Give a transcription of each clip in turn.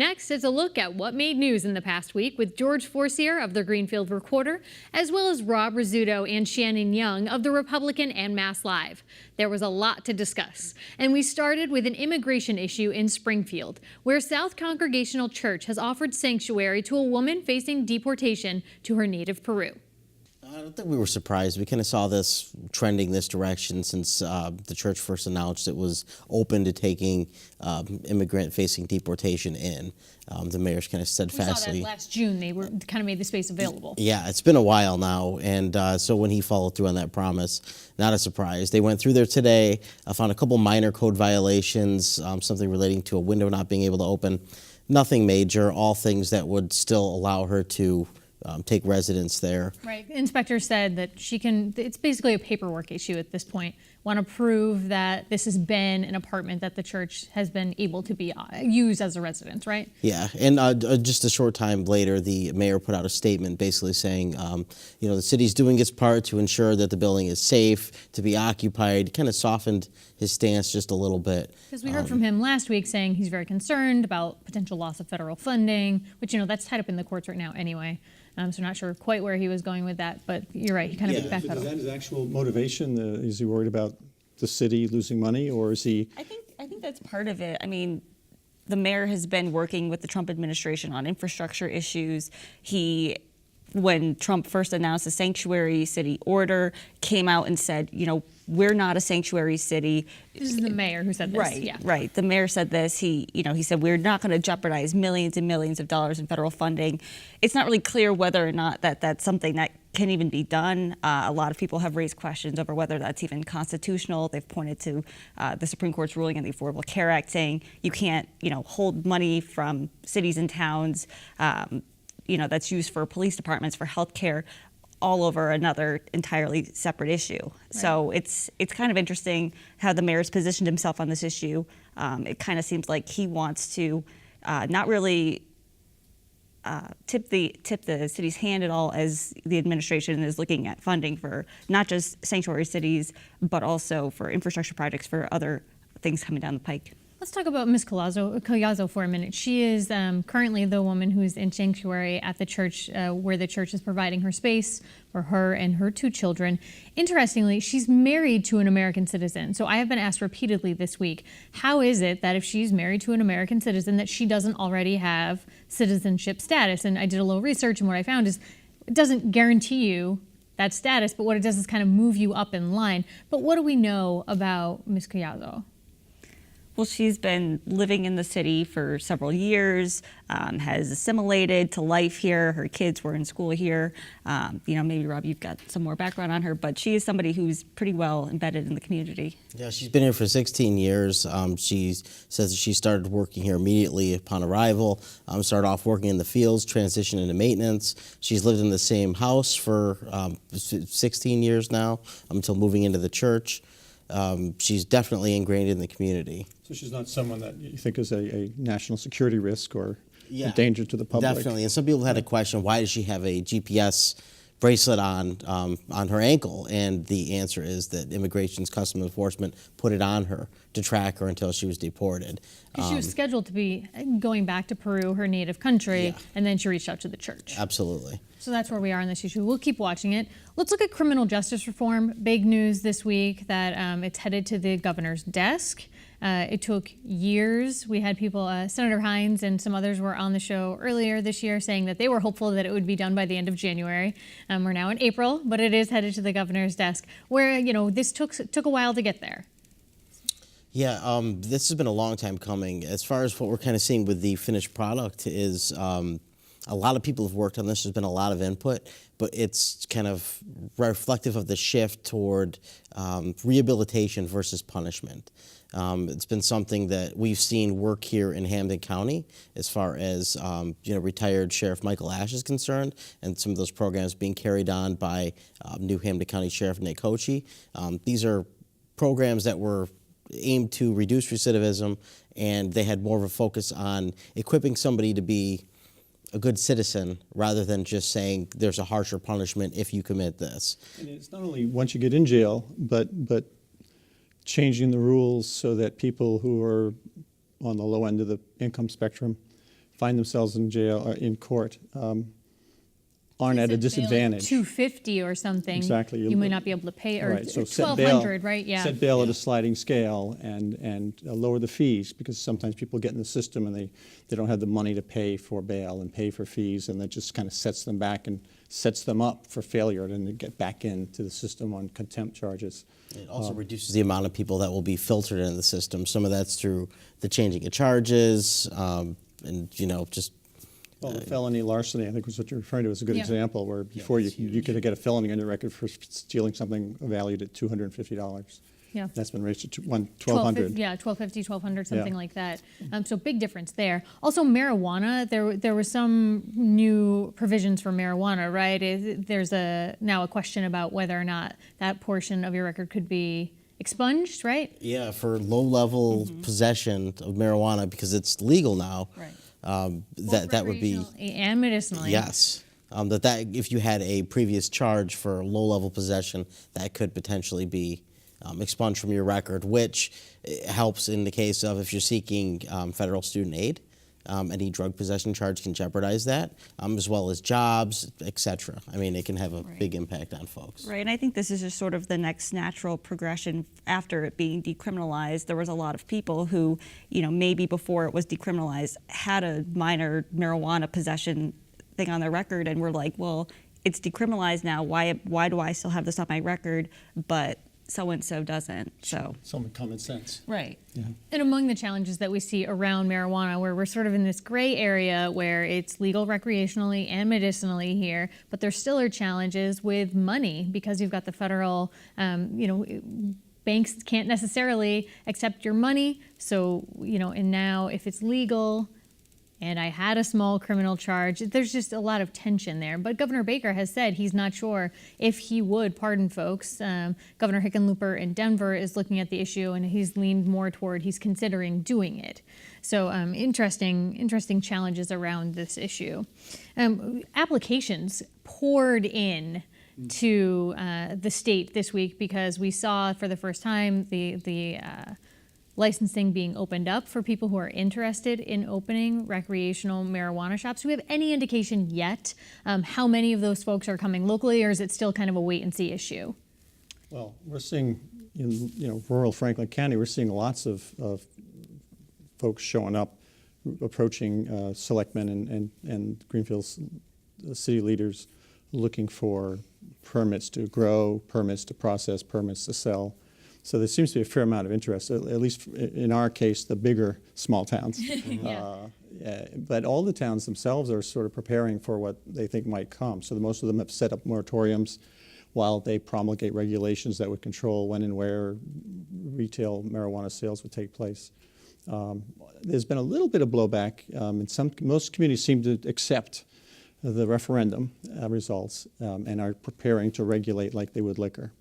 Next is a look at what made news in the past week with George Forcier of the Greenfield Recorder, as well as Rob Rizzuto and Shannon Young of the Republican and Mass Live. There was a lot to discuss, and we started with an immigration issue in Springfield, where South Congregational Church has offered sanctuary to a woman facing deportation to her native Peru. I don't think we were surprised. We kind of saw this trending this direction since the church first announced it was open to taking immigrant facing deportation in. The mayor's kind of steadfastly. We saw that last June. They were kind of made the space available. Yeah, it's been a while now, and so when he followed through on that promise, not a surprise. They went through there today, found a couple minor code violations, something relating to a window not being able to open. Nothing major, all things that would still allow her to take residence there. Right. The inspector said that she can, it's basically a paperwork issue at this point. Want to prove that this has been an apartment that the church has been able to be used as a residence, right? Yeah, and just a short time later, the mayor put out a statement basically saying, the city's doing its part to ensure that the building is safe to be occupied, kind of softened his stance just a little bit. Because we heard from him last week saying he's very concerned about potential loss of federal funding, which, that's tied up in the courts right now anyway. So not sure quite where he was going with that, but you're right, he kind of backpedaled. Is that his actual motivation? Is he worried about the city losing money, or is he? I think that's part of it. I mean, the mayor has been working with the Trump administration on infrastructure issues. When Trump first announced the sanctuary city order, came out and said, we're not a sanctuary city. This is the mayor who said this. Right, yeah. Right. The mayor said this. He said we're not going to jeopardize millions and millions of dollars in federal funding. It's not really clear whether or not that's something that can even be done. A lot of people have raised questions over whether that's even constitutional. They've pointed to the Supreme Court's ruling on the Affordable Care Act saying you can't, hold money from cities and towns, that's used for police departments, for health care, all over another entirely separate issue. Right. So it's kind of interesting how the mayor's positioned himself on this issue. It kind of seems like he wants to not really tip the city's hand at all as the administration is looking at funding for not just sanctuary cities, but also for infrastructure projects for other things coming down the pike. Let's talk about Ms. Collazo for a minute. She is currently the woman who's in sanctuary at the church where the church is providing her space for her and her 2 children. Interestingly, she's married to an American citizen. So I have been asked repeatedly this week, how is it that if she's married to an American citizen that she doesn't already have citizenship status? And I did a little research, and what I found is it doesn't guarantee you that status, but what it does is kind of move you up in line. But what do we know about Ms. Collazo? Well, she's been living in the city for several years, has assimilated to life here. Her kids were in school here. Maybe, Rob, you've got some more background on her, but she is somebody who's pretty well embedded in the community. Yeah, she's been here for 16 years. She says that she started working here immediately upon arrival, started off working in the fields, transitioned into maintenance. She's lived in the same house for 16 years now, until moving into the church. She's definitely ingrained in the community. So she's not someone that you think is a national security risk or a danger to the public? Definitely. And some people had a question, why does she have a GPS bracelet on her ankle? And the answer is that Immigration's Customs Enforcement put it on her to track her until she was deported. She was scheduled to be going back to Peru, her native country, and then she reached out to the church. Absolutely. So that's where we are on this issue. We'll keep watching it. Let's look at criminal justice reform. Big news this week that it's headed to the governor's desk. It took years. We had people, Senator Hines and some others were on the show earlier this year saying that they were hopeful that it would be done by the end of January. We're now in April, but it is headed to the governor's desk where, this took a while to get there. Yeah, this has been a long time coming. As far as what we're kind of seeing with the finished product is a lot of people have worked on this. There's been a lot of input, but it's kind of reflective of the shift toward rehabilitation versus punishment. It's been something that we've seen work here in Hampden County as far as retired Sheriff Michael Ash is concerned, and some of those programs being carried on by new Hampden County Sheriff Nick Hochie. These are programs that were aimed to reduce recidivism, and they had more of a focus on equipping somebody to be a good citizen rather than just saying there's a harsher punishment if you commit this. And it's not only once you get in jail, but changing the rules so that people who are on the low end of the income spectrum find themselves in jail or in court aren't at a disadvantage. $250 or something. Exactly. You might not be able to pay, or Right, so set bail, $1,200, right? Yeah. set bail at a sliding scale and lower the fees, because sometimes people get in the system and they don't have the money to pay for bail and pay for fees, and that just kind of sets them back and sets them up for failure and then get back into the system on contempt charges. It also reduces the amount of people that will be filtered into the system. Some of that's through the changing of charges, and just. Well, the felony larceny, I think was what you're referring to, is a good Yeah. example where before you could get a felony on your record for stealing something valued at $250. Yeah. That's been raised to $1,200. Yeah, $1,250, $1,200, something Yeah. like that. So big difference there. Also, marijuana. There were some new provisions for marijuana, right? There's now a question about whether or not that portion of your record could be expunged, right? Yeah, for low-level possession of marijuana, because it's legal now. Right. That would be Recreationally and medicinally. yes. That if you had a previous charge for low-level possession, that could potentially be expunged from your record, which helps in the case of if you're seeking federal student aid. Any drug possession charge can jeopardize that, as well as jobs, etc. I mean, it can have a big impact on folks. Right, and I think this is just sort of the next natural progression after it being decriminalized. There was a lot of people who, maybe before it was decriminalized, had a minor marijuana possession thing on their record, and were like, well, it's decriminalized now. Why do I still have this on my record, but so-and-so doesn't? So. Some common sense. Right. Yeah. And among the challenges that we see around marijuana, where we're sort of in this gray area where it's legal recreationally and medicinally here, but there still are challenges with money because you've got the federal, banks can't necessarily accept your money. So, and now if it's legal and I had a small criminal charge, there's just a lot of tension there. But Governor Baker has said he's not sure if he would pardon folks. Governor Hickenlooper in Denver is looking at the issue, and he's leaned more toward he's considering doing it. So interesting challenges around this issue. Applications poured in to the state this week because we saw for the first time the licensing being opened up for people who are interested in opening recreational marijuana shops. Do we have any indication yet how many of those folks are coming locally, or is it still kind of a wait and see issue? Well, we're seeing in rural Franklin County, we're seeing lots of folks showing up, approaching selectmen and Greenfield's city leaders, looking for permits to grow, permits to process, permits to sell. So there seems to be a fair amount of interest, at least in our case, the bigger small towns. But all the towns themselves are sort of preparing for what they think might come. So most of them have set up moratoriums while they promulgate regulations that would control when and where retail marijuana sales would take place. There's been a little bit of blowback. Most communities seem to accept the referendum results and are preparing to regulate like they would liquor.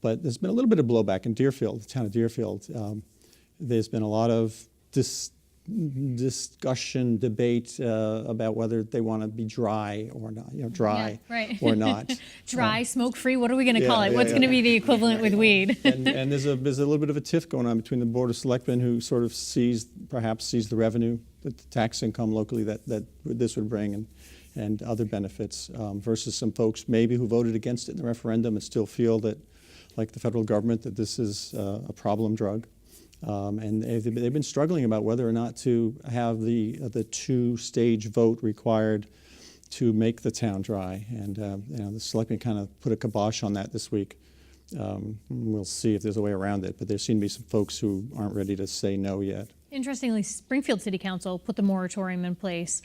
But there's been a little bit of blowback in Deerfield, the town of Deerfield. There's been a lot of discussion, debate about whether they want to be dry or not, dry or not. Dry, smoke-free, what are we going to call it? What's going to be the equivalent with weed? and there's a little bit of a tiff going on between the Board of Selectmen, who sort of perhaps sees the revenue, the tax income locally that this would bring, and other benefits, versus some folks maybe who voted against it in the referendum and still feel that, like the federal government, that this is a problem drug. And they've been struggling about whether or not to have the two-stage vote required to make the town dry. And the selectmen kind of put a kibosh on that this week. We'll see if there's a way around it, but there seem to be some folks who aren't ready to say no yet. Interestingly, Springfield City Council put the moratorium in place.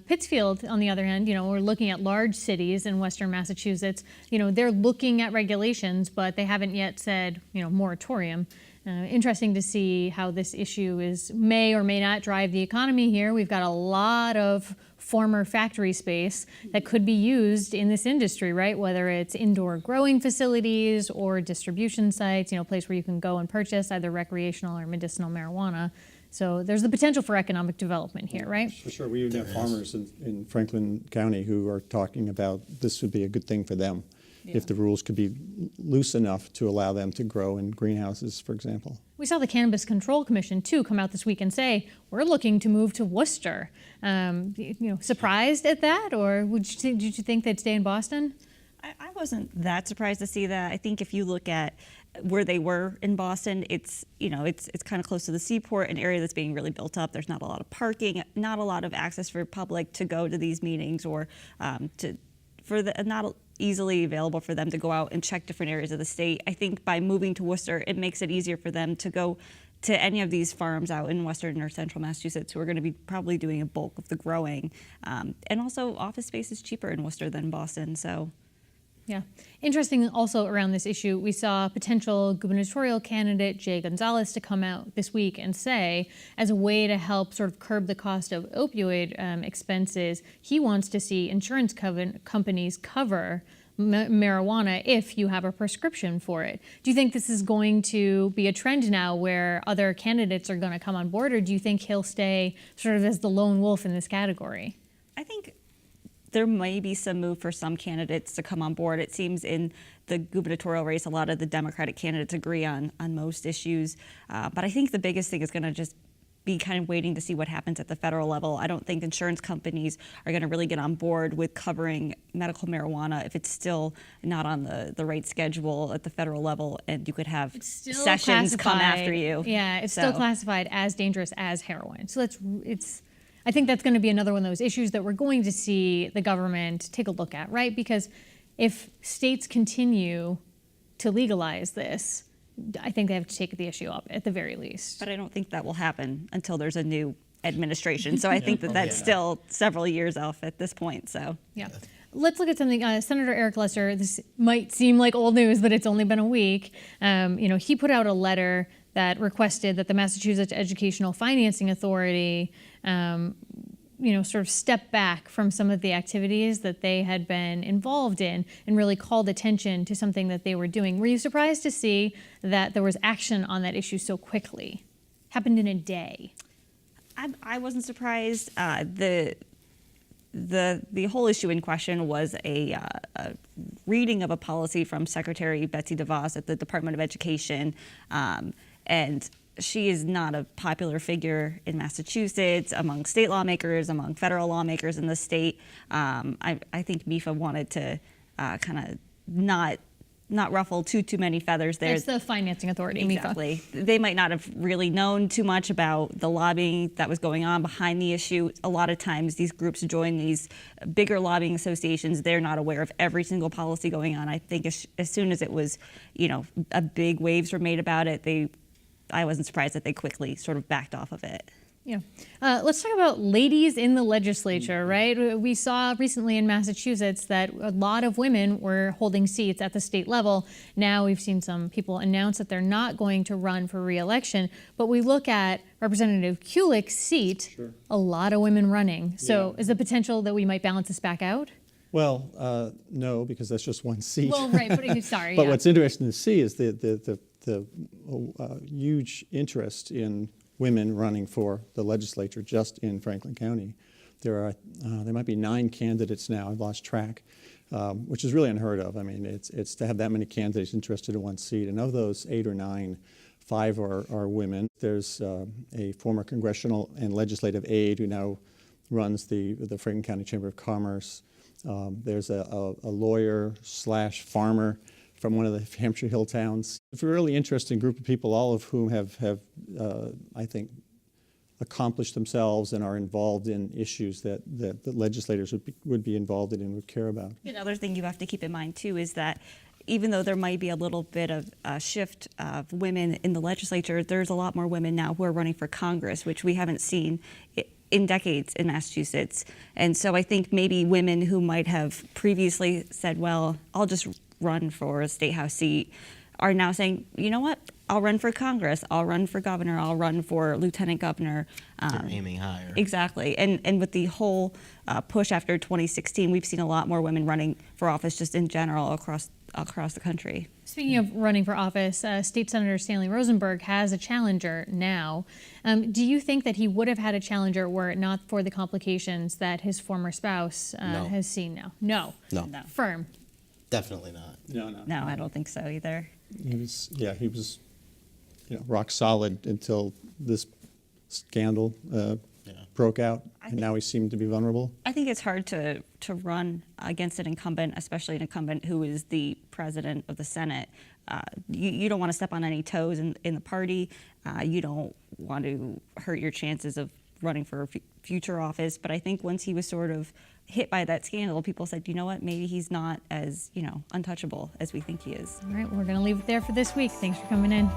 Pittsfield, on the other hand, we're looking at large cities in Western Massachusetts. They're looking at regulations, but they haven't yet said, moratorium. Interesting to see how this issue may or may not drive the economy here. We've got a lot of former factory space that could be used in this industry, right? Whether it's indoor growing facilities or distribution sites, a place where you can go and purchase either recreational or medicinal marijuana. So there's the potential for economic development here, right? For sure. We even have farmers in Franklin County who are talking about this would be a good thing for them if the rules could be loose enough to allow them to grow in greenhouses, for example. We saw the Cannabis Control Commission too come out this week and say we're looking to move to Worcester. Surprised at that, or did you think they'd stay in Boston? I wasn't that surprised to see that. I think if you look at where they were in Boston, it's kind of close to the seaport, an area that's being really built up. There's not a lot of parking, not a lot of access for public to go to these meetings, or not easily available for them to go out and check different areas of the state. I think by moving to Worcester, it makes it easier for them to go to any of these farms out in western or central Massachusetts who are going to be probably doing a bulk of the growing. And also, office space is cheaper in Worcester than Boston, so. Yeah. Interesting also around this issue, we saw potential gubernatorial candidate Jay Gonzalez to come out this week and say, as a way to help sort of curb the cost of opioid expenses, he wants to see insurance companies cover marijuana if you have a prescription for it. Do you think this is going to be a trend now where other candidates are going to come on board, or do you think he'll stay sort of as the lone wolf in this category? I think there may be some move for some candidates to come on board. It seems in the gubernatorial race, a lot of the Democratic candidates agree on most issues. But I think the biggest thing is going to just be kind of waiting to see what happens at the federal level. I don't think insurance companies are going to really get on board with covering medical marijuana if it's still not on the right schedule at the federal level, and you could have sessions come after you. Yeah, it's still classified as dangerous as heroin. So I think that's going to be another one of those issues that we're going to see the government take a look at, right? Because if states continue to legalize this, I think they have to take the issue up at the very least. But I don't think that will happen until there's a new administration. So I think that's still several years off at this point. So yeah. Let's look at something. Senator Eric Lesser, this might seem like old news, but it's only been a week. He put out a letter that requested that the Massachusetts Educational Financing Authority sort of step back from some of the activities that they had been involved in and really called attention to something that they were doing. Were you surprised to see that there was action on that issue so quickly? Happened in a day. I wasn't surprised. The whole issue in question was a reading of a policy from Secretary Betsy DeVos at the Department of Education, and she is not a popular figure in Massachusetts, among state lawmakers, among federal lawmakers in the state. I think MIFA wanted to kind of not ruffle too many feathers there. It's the financing authority, exactly. MIFA. They might not have really known too much about the lobbying that was going on behind the issue. A lot of times these groups join these bigger lobbying associations. They're not aware of every single policy going on. I think as soon as it was, a big waves were made about it, I wasn't surprised that they quickly sort of backed off of it. Yeah. Let's talk about ladies in the legislature, right? We saw recently in Massachusetts that a lot of women were holding seats at the state level. Now we've seen some people announce that they're not going to run for re-election. But we look at Representative Kulik's seat, a lot of women running. So is the potential that we might balance this back out? Well, no, because that's just one seat. Well, right, but sorry. But what's interesting to see is the huge interest in women running for the legislature just in Franklin County. There might be 9 candidates now. I've lost track, which is really unheard of. I mean, it's to have that many candidates interested in one seat, and of those 8 or 9, 5 are women. There's a former congressional and legislative aide who now runs the Franklin County Chamber of Commerce. There's a lawyer/farmer from one of the Hampshire Hill towns. It's a really interesting group of people, all of whom have I think, accomplished themselves and are involved in issues that the legislators would be involved in and would care about. Another thing you have to keep in mind, too, is that even though there might be a little bit of a shift of women in the legislature, there's a lot more women now who are running for Congress, which we haven't seen in decades in Massachusetts. And so I think maybe women who might have previously said, well, I'll just run for a state house seat, are now saying, you know what, I'll run for Congress, I'll run for governor, I'll run for lieutenant governor. They're aiming higher. Exactly. And with the whole push after 2016, we've seen a lot more women running for office just in general across the country. Speaking of running for office, State Senator Stanley Rosenberg has a challenger now. Do you think that he would have had a challenger were it not for the complications that his former spouse has seen now? No. No. Firm. Definitely not. No, I don't think so either. He was, rock solid until this scandal broke out, and now he seemed to be vulnerable. I think it's hard to run against an incumbent, especially an incumbent who is the president of the Senate. You don't want to step on any toes in the party. You don't want to hurt your chances of running for future office. But I think once he was sort of hit by that scandal, people said, you know what, maybe he's not as, untouchable as we think he is. All right, we're going to leave it there for this week. Thanks for coming in.